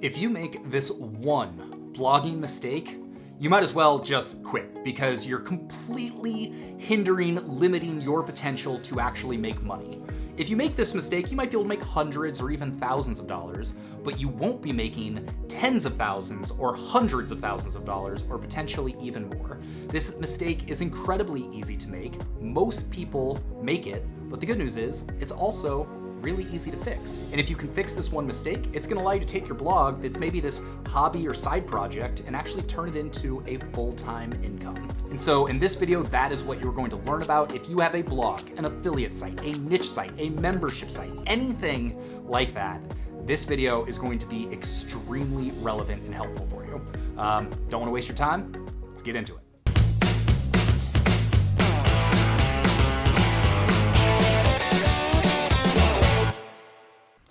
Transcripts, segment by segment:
If you make this one blogging mistake, you might as well just quit because you're completely limiting your potential to actually make money. If you make this mistake, you might be able to make hundreds or even thousands of dollars, but you won't be making tens of thousands or hundreds of thousands of dollars or potentially even more. This mistake is incredibly easy to make. Most people make it, but the good news is it's also really easy to fix. And if you can fix this one mistake, it's gonna allow you to take your blog that's maybe this hobby or side project and actually turn it into a full-time income. And so in this video, that is what you're going to learn about. If you have a blog, an affiliate site, a niche site, a membership site, anything like that, this video is going to be extremely relevant and helpful for you. Don't wanna waste your time, let's get into it.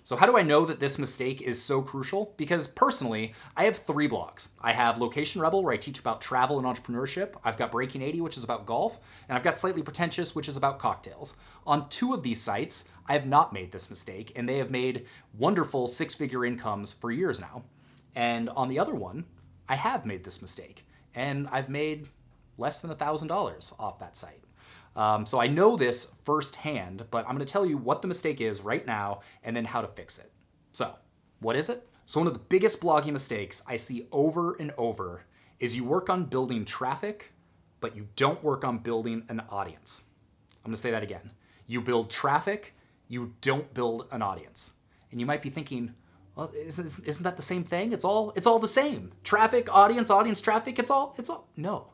So how do I know that this mistake is so crucial? Because personally, I have 3 blogs. I have Location Rebel, where I teach about travel and entrepreneurship. I've got Breaking 80, which is about golf. And I've got Slightly Pretentious, which is about cocktails. On 2 of these sites, I have not made this mistake, and they have made wonderful 6-figure incomes for years now. And on the other one, I have made this mistake, and I've made less than $1,000 off that site. So I know this firsthand, but I'm going to tell you what the mistake is right now and then how to fix it. So what is it? So one of the biggest blogging mistakes I see over and over is you work on building traffic, but you don't work on building an audience. I'm going to say that again. You build traffic, you don't build an audience. And you might be thinking, well, isn't that the same thing? It's all the same. Traffic, audience, traffic, it's all. No.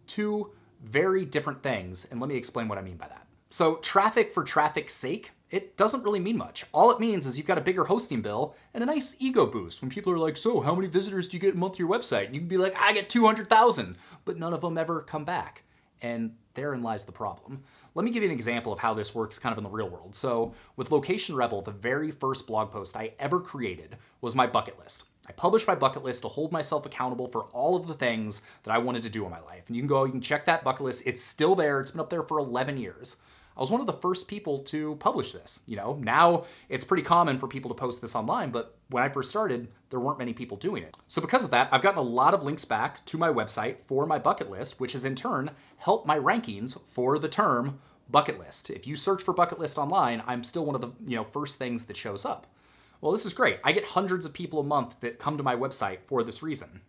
2 very different things, and let me explain what I mean by that. So traffic for traffic's sake, it doesn't really mean much. All it means is you've got a bigger hosting bill and a nice ego boost when people are like, so how many visitors do you get a month to your website? And you can be like, I get 200,000, but none of them ever come back. And therein lies the problem. Let me give you an example of how this works kind of in the real world. So with Location Rebel, the very first blog post I ever created was my bucket list. I published my bucket list to hold myself accountable for all of the things that I wanted to do in my life. And you can check that bucket list. It's still there. It's been up there for 11 years. I was one of the first people to publish this. Now it's pretty common for people to post this online, but when I first started, there weren't many people doing it. So because of that, I've gotten a lot of links back to my website for my bucket list, which has in turn helped my rankings for the term bucket list. If you search for bucket list online, I'm still one of the first things that shows up. Well, this is great. I get hundreds of people a month that come to my website for this reason.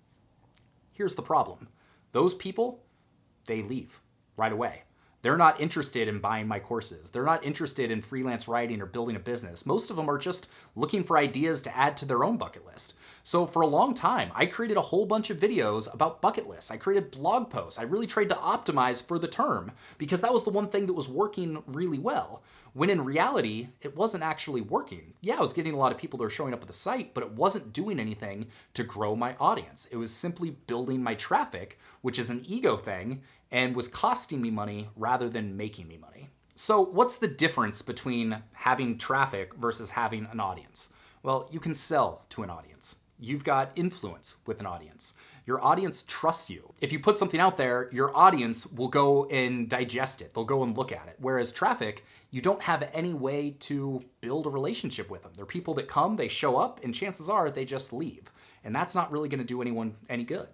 Here's the problem. Those people, they leave right away. They're not interested in buying my courses. They're not interested in freelance writing or building a business. Most of them are just looking for ideas to add to their own bucket list. So for a long time, I created a whole bunch of videos about bucket lists. I created blog posts. I really tried to optimize for the term because that was the one thing that was working really well. When in reality, it wasn't actually working. Yeah, I was getting a lot of people that were showing up at the site, but it wasn't doing anything to grow my audience. It was simply building my traffic, which is an ego thing, and was costing me money rather than making me money. So what's the difference between having traffic versus having an audience? Well, you can sell to an audience. You've got influence with an audience. Your audience trusts you. If you put something out there, your audience will go and digest it. They'll go and look at it. Whereas traffic, you don't have any way to build a relationship with them. They're people that come, they show up, and chances are they just leave. And that's not really going to do anyone any good.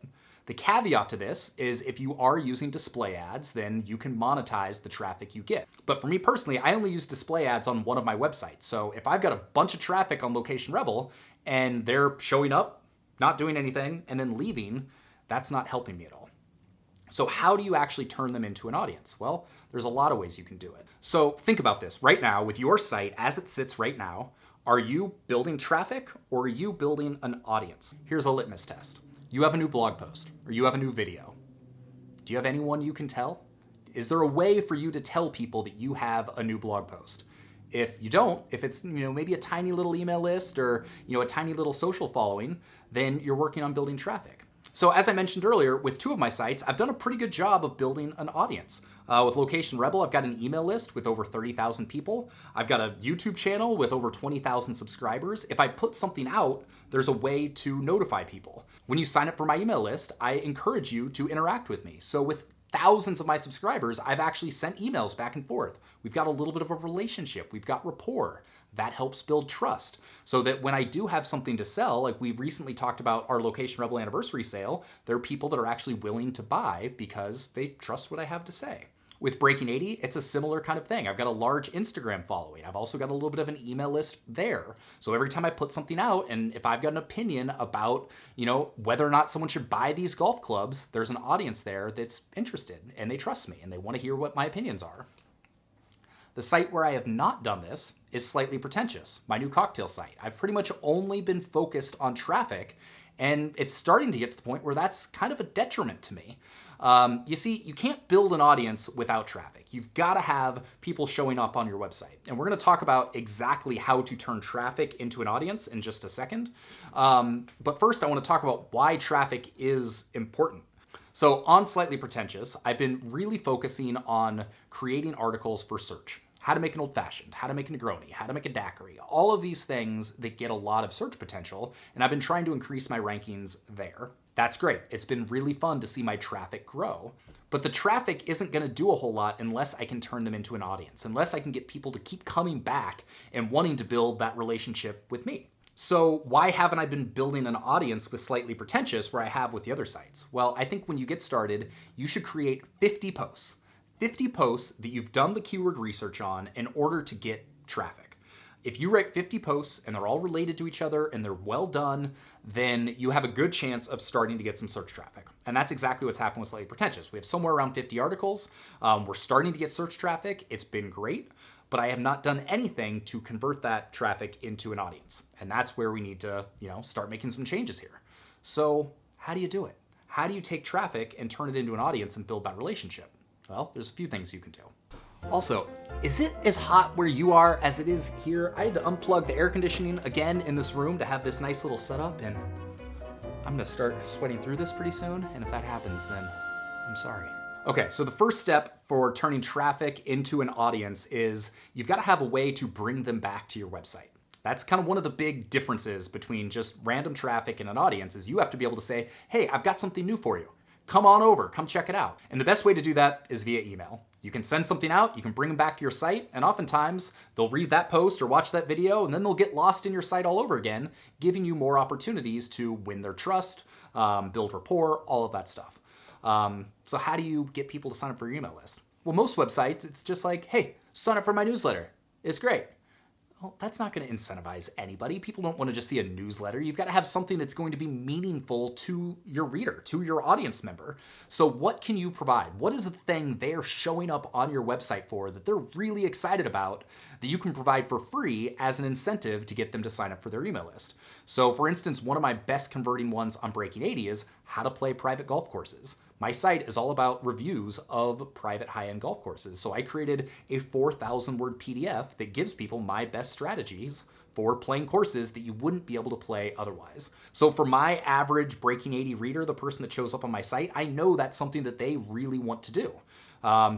The caveat to this is if you are using display ads, then you can monetize the traffic you get. But for me personally, I only use display ads on one of my websites. So if I've got a bunch of traffic on Location Rebel and they're showing up, not doing anything, and then leaving, that's not helping me at all. So how do you actually turn them into an audience? Well, there's a lot of ways you can do it. So think about this. Right now, with your site as it sits right now, are you building traffic or are you building an audience? Here's a litmus test. You have a new blog post or you have a new video. Do you have anyone you can tell? Is there a way for you to tell people that you have a new blog post? If you don't, if it's maybe a tiny little email list or a tiny little social following, then you're working on building traffic. So as I mentioned earlier, with 2 of my sites, I've done a pretty good job of building an audience. With Location Rebel, I've got an email list with over 30,000 people. I've got a YouTube channel with over 20,000 subscribers. If I put something out, there's a way to notify people. When you sign up for my email list, I encourage you to interact with me. So with thousands of my subscribers, I've actually sent emails back and forth. We've got a little bit of a relationship. We've got rapport. That helps build trust so that when I do have something to sell, like we've recently talked about our Location Rebel anniversary sale, there are people that are actually willing to buy because they trust what I have to say. With Breaking 80, it's a similar kind of thing. I've got a large Instagram following. I've also got a little bit of an email list there. So every time I put something out, and if I've got an opinion about, whether or not someone should buy these golf clubs, there's an audience there that's interested and they trust me and they want to hear what my opinions are. The site where I have not done this is Slightly Pretentious, my new cocktail site. I've pretty much only been focused on traffic, and it's starting to get to the point where that's kind of a detriment to me. You see, you can't build an audience without traffic. You've got to have people showing up on your website. And we're going to talk about exactly how to turn traffic into an audience in just a second. But first, I want to talk about why traffic is important. So on Slightly Pretentious, I've been really focusing on creating articles for search. How to make an old-fashioned, how to make a Negroni, how to make a daiquiri, all of these things that get a lot of search potential, and I've been trying to increase my rankings there. That's great. It's been really fun to see my traffic grow, but the traffic isn't going to do a whole lot unless I can turn them into an audience, unless I can get people to keep coming back and wanting to build that relationship with me. So why haven't I been building an audience with Slightly Pretentious where I have with the other sites? Well, I think when you get started, you should create 50 posts. 50 posts that you've done the keyword research on in order to get traffic. If you write 50 posts and they're all related to each other and they're well done, then you have a good chance of starting to get some search traffic. And that's exactly what's happened with Slightly Pretentious. We have somewhere around 50 articles. We're starting to get search traffic. It's been great, but I have not done anything to convert that traffic into an audience. And that's where we need to, start making some changes here. So how do you do it? How do you take traffic and turn it into an audience and build that relationship? Well, there's a few things you can do. Also, is it as hot where you are as it is here? I had to unplug the air conditioning again in this room to have this nice little setup, and I'm gonna start sweating through this pretty soon, and if that happens, then I'm sorry. Okay, so the first step for turning traffic into an audience is you've got to have a way to bring them back to your website. That's kind of one of the big differences between just random traffic and an audience is you have to be able to say, hey, I've got something new for you. Come on over, come check it out. And the best way to do that is via email. You can send something out, you can bring them back to your site, and oftentimes they'll read that post or watch that video, and then they'll get lost in your site all over again, giving you more opportunities to win their trust, build rapport, all of that stuff. So how do you get people to sign up for your email list? Well, most websites, it's just like, hey, sign up for my newsletter. It's great. Well, that's not going to incentivize anybody. People don't want to just see a newsletter. You've got to have something that's going to be meaningful to your reader, to your audience member. So what can you provide? What is the thing they're showing up on your website for that they're really excited about that you can provide for free as an incentive to get them to sign up for their email list? So for instance, one of my best converting ones on Breaking 80 is how to play private golf courses. My site is all about reviews of private high-end golf courses. So I created a 4,000-word PDF that gives people my best strategies for playing courses that you wouldn't be able to play otherwise. So for my average Breaking 80 reader, the person that shows up on my site, I know that's something that they really want to do.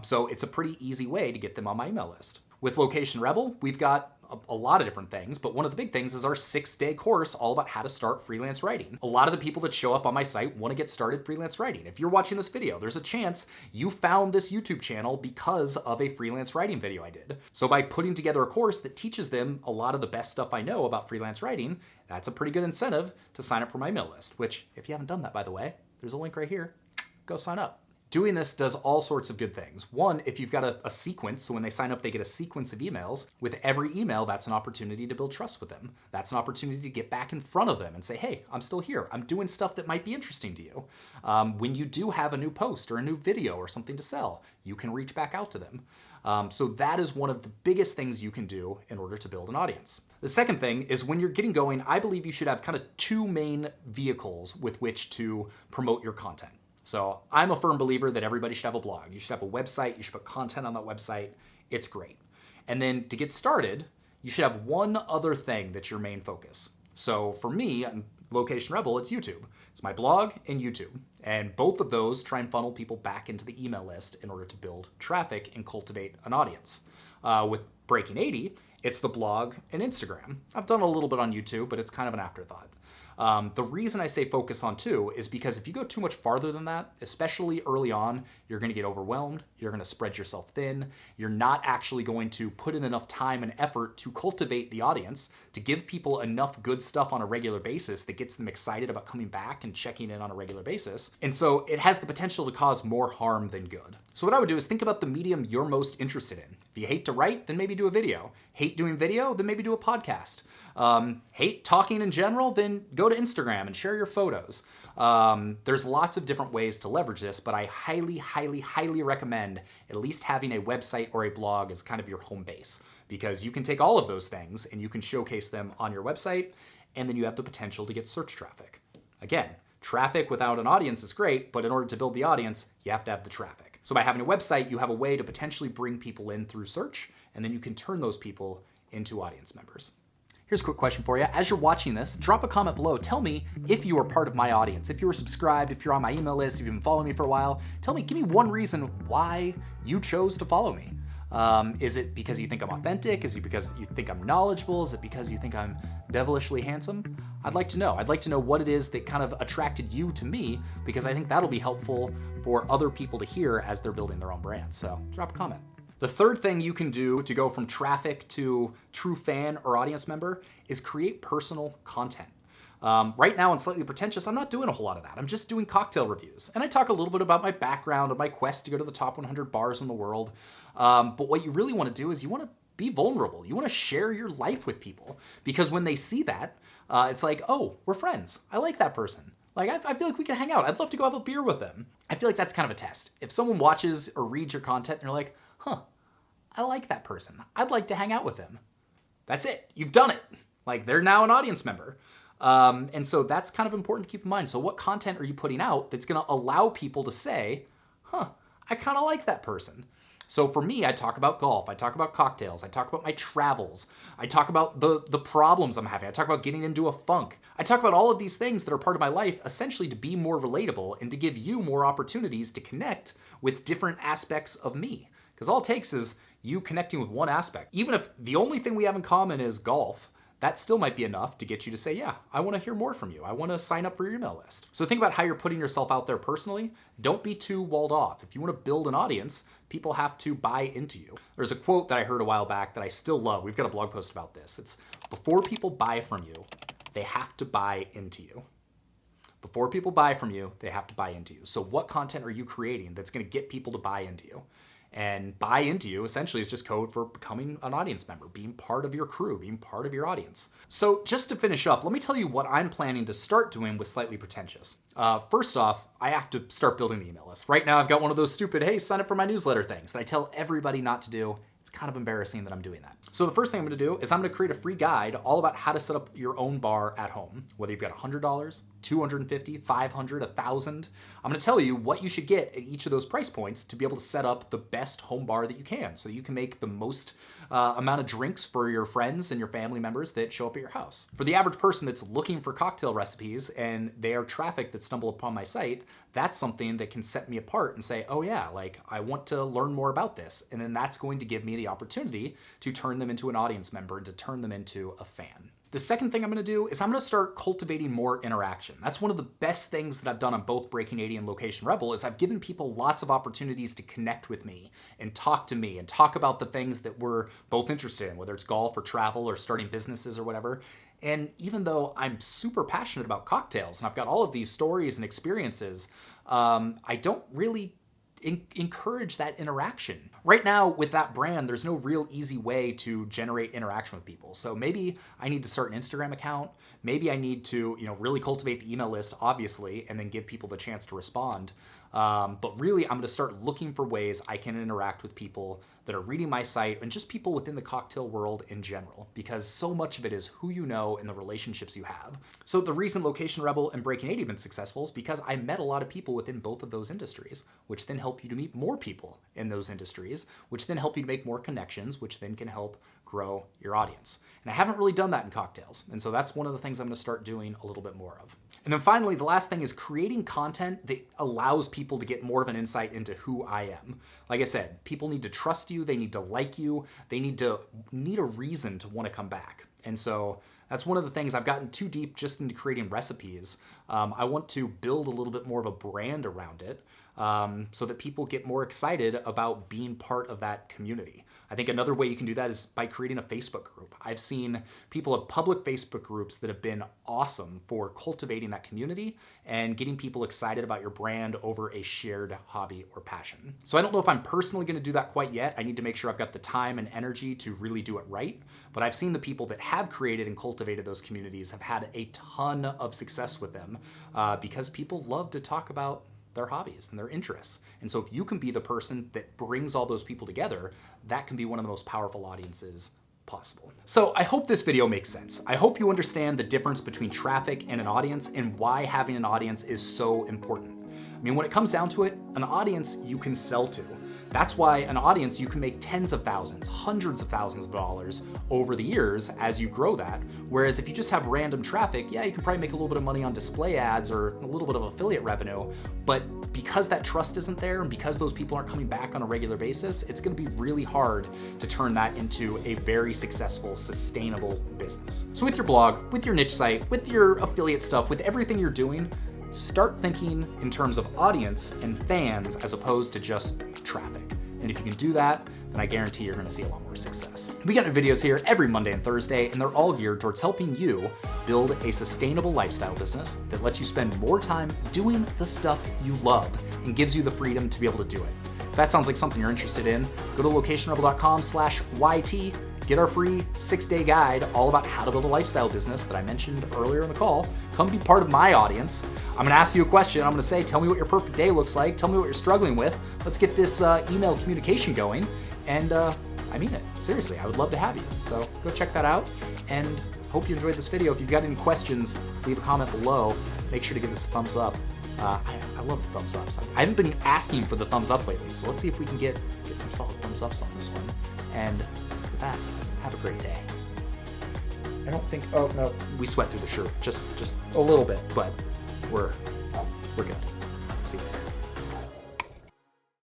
So it's a pretty easy way to get them on my email list. With Location Rebel, we've got a lot of different things, but one of the big things is our 6-day course all about how to start freelance writing. A lot of the people that show up on my site want to get started freelance writing. If you're watching this video, there's a chance you found this YouTube channel because of a freelance writing video I did. So by putting together a course that teaches them a lot of the best stuff I know about freelance writing, that's a pretty good incentive to sign up for my email list, which if you haven't done that, by the way, there's a link right here. Go sign up. Doing this does all sorts of good things. One, if you've got a sequence, so when they sign up, they get a sequence of emails. With every email, that's an opportunity to build trust with them. That's an opportunity to get back in front of them and say, hey, I'm still here. I'm doing stuff that might be interesting to you. When you do have a new post or a new video or something to sell, you can reach back out to them. So that is one of the biggest things you can do in order to build an audience. The second thing is when you're getting going, I believe you should have kind of two main vehicles with which to promote your content. So I'm a firm believer that everybody should have a blog. You should have a website. You should put content on that website. It's great. And then to get started, you should have one other thing that's your main focus. So for me, on Location Rebel, it's YouTube. It's my blog and YouTube. And both of those try and funnel people back into the email list in order to build traffic and cultivate an audience. With Breaking 80, it's the blog and Instagram. I've done a little bit on YouTube, but it's kind of an afterthought. The reason I say focus on 2 is because if you go too much farther than that, especially early on, you're going to get overwhelmed, you're going to spread yourself thin, you're not actually going to put in enough time and effort to cultivate the audience, to give people enough good stuff on a regular basis that gets them excited about coming back and checking in on a regular basis. And so it has the potential to cause more harm than good. So what I would do is think about the medium you're most interested in. If you hate to write, then maybe do a video. Hate doing video, then maybe do a podcast. Hate talking in general, then go to Instagram and share your photos. There's lots of different ways to leverage this, but I highly, highly, highly recommend at least having a website or a blog as kind of your home base, because you can take all of those things and you can showcase them on your website, and then you have the potential to get search traffic. Again, traffic without an audience is great, but in order to build the audience, you have to have the traffic. So by having a website, you have a way to potentially bring people in through search, and then you can turn those people into audience members. Here's a quick question for you. As you're watching this, drop a comment below. Tell me if you are part of my audience, if you are subscribed, if you're on my email list, if you've been following me for a while. Give me one reason why you chose to follow me. Is it because you think I'm authentic? Is it because you think I'm knowledgeable? Is it because you think I'm devilishly handsome? I'd like to know. I'd like to know what it is that kind of attracted you to me, because I think that'll be helpful for other people to hear as they're building their own brand. So drop a comment. The third thing you can do to go from traffic to true fan or audience member is create personal content. Right now on Slightly Pretentious, I'm not doing a whole lot of that. I'm just doing cocktail reviews. And I talk a little bit about my background and my quest to go to the top 100 bars in the world. But what you really want to do is you want to be vulnerable. You want to share your life with people, because when they see that, it's like, oh, we're friends. I like that person. Like, I feel like we can hang out. I'd love to go have a beer with them. I feel like that's kind of a test. If someone watches or reads your content and they're like, huh, I like that person. I'd like to hang out with them. That's it. You've done it. Like, they're now an audience member. And so that's kind of important to keep in mind. So what content are you putting out that's going to allow people to say, huh, I kind of like that person? So for me, I talk about golf, I talk about cocktails, I talk about my travels, I talk about the problems I'm having, I talk about getting into a funk. I talk about all of these things that are part of my life, essentially to be more relatable and to give you more opportunities to connect with different aspects of me. Because all it takes is you connecting with one aspect. Even if the only thing we have in common is golf, that still might be enough to get you to say, yeah, I want to hear more from you. I want to sign up for your email list. So think about how you're putting yourself out there personally. Don't be too walled off. If you want to build an audience, people have to buy into you. There's a quote that I heard a while back that I still love. We've got a blog post about this. It's, before people buy from you, they have to buy into you. Before people buy from you, they have to buy into you. So what content are you creating that's going to get people to buy into you? And buy into you essentially is just code for becoming an audience member, being part of your crew, being part of your audience. So just to finish up, let me tell you what I'm planning to start doing with Slightly Pretentious. First off, I have to start building the email list. Right now I've got one of those stupid, hey, sign up for my newsletter things that I tell everybody not to do. It's kind of embarrassing that I'm doing that. So the first thing I'm gonna do is I'm gonna create a free guide all about how to set up your own bar at home. Whether you've got $100, $250, $500, $1,000, I'm gonna tell you what you should get at each of those price points to be able to set up the best home bar that you can, so that you can make the most amount of drinks for your friends and your family members that show up at your house. For the average person that's looking for cocktail recipes and they are traffic that stumble upon my site, that's something that can set me apart and say, oh yeah, like I want to learn more about this. And then that's going to give me the opportunity to turn them into an audience member and to turn them into a fan. The second thing I'm gonna do is I'm gonna start cultivating more interaction. That's one of the best things that I've done on both Breaking 80 and Location Rebel, is I've given people lots of opportunities to connect with me and talk to me and talk about the things that we're both interested in, whether it's golf or travel or starting businesses or whatever. And even though I'm super passionate about cocktails and I've got all of these stories and experiences, I don't really encourage that interaction. Right now with that brand, there's no real easy way to generate interaction with people. So maybe I need to start an Instagram account. Maybe I need to, really cultivate the email list, obviously, and then give people the chance to respond. But really, I'm gonna start looking for ways I can interact with people that are reading my site and just people within the cocktail world in general, because so much of it is who you know and the relationships you have. So the reason Location Rebel and Breaking 80 have been successful is because I met a lot of people within both of those industries, which then help you to meet more people in those industries, which then help you to make more connections, which then can help grow your audience. And I haven't really done that in cocktails. And so that's one of the things I'm gonna start doing a little bit more of. And then finally, the last thing is creating content that allows people to get more of an insight into who I am. Like I said, people need to trust you, they need to like you, they need a reason to want to come back. And so That's one of the things. I've gotten too deep just into creating recipes. I want to build a little bit more of a brand around it, so that people get more excited about being part of that community. I think another way you can do that is by creating a Facebook group. I've seen people have public Facebook groups that have been awesome for cultivating that community and getting people excited about your brand over a shared hobby or passion. So I don't know if I'm personally going to do that quite yet. I need to make sure I've got the time and energy to really do it right. But I've seen the people that have created and cultivated those communities have had a ton of success with them, because people love to talk about their hobbies and their interests. And so if you can be the person that brings all those people together, that can be one of the most powerful audiences possible. So I hope this video makes sense. I hope you understand the difference between traffic and an audience and why having an audience is so important. I mean, when it comes down to it, an audience you can sell to. That's why an audience, you can make tens of thousands, hundreds of thousands of dollars over the years as you grow that. Whereas if you just have random traffic, yeah, you can probably make a little bit of money on display ads or a little bit of affiliate revenue. But because that trust isn't there and because those people aren't coming back on a regular basis, it's gonna be really hard to turn that into a very successful, sustainable business. So with your blog, with your niche site, with your affiliate stuff, with everything you're doing, start thinking in terms of audience and fans as opposed to just traffic. And if you can do that, then I guarantee you're gonna see a lot more success. We got new videos here every Monday and Thursday, and they're all geared towards helping you build a sustainable lifestyle business that lets you spend more time doing the stuff you love and gives you the freedom to be able to do it. If that sounds like something you're interested in, go to locationrebel.com/YT, get our free 6-day guide all about how to build a lifestyle business that I mentioned earlier in the call. Come be part of my audience. I'm gonna ask you a question. I'm gonna say, tell me what your perfect day looks like. Tell me what you're struggling with. Let's get this email communication going. And I mean it, seriously, I would love to have you. So go check that out, and hope you enjoyed this video. If you've got any questions, leave a comment below. Make sure to give this a thumbs up. I love the thumbs ups. I haven't been asking for the thumbs up lately, so let's see if we can get some solid thumbs ups on this one. And with that, have a great day. I don't think, oh no, we sweat through the shirt, just a little bit, but we're good.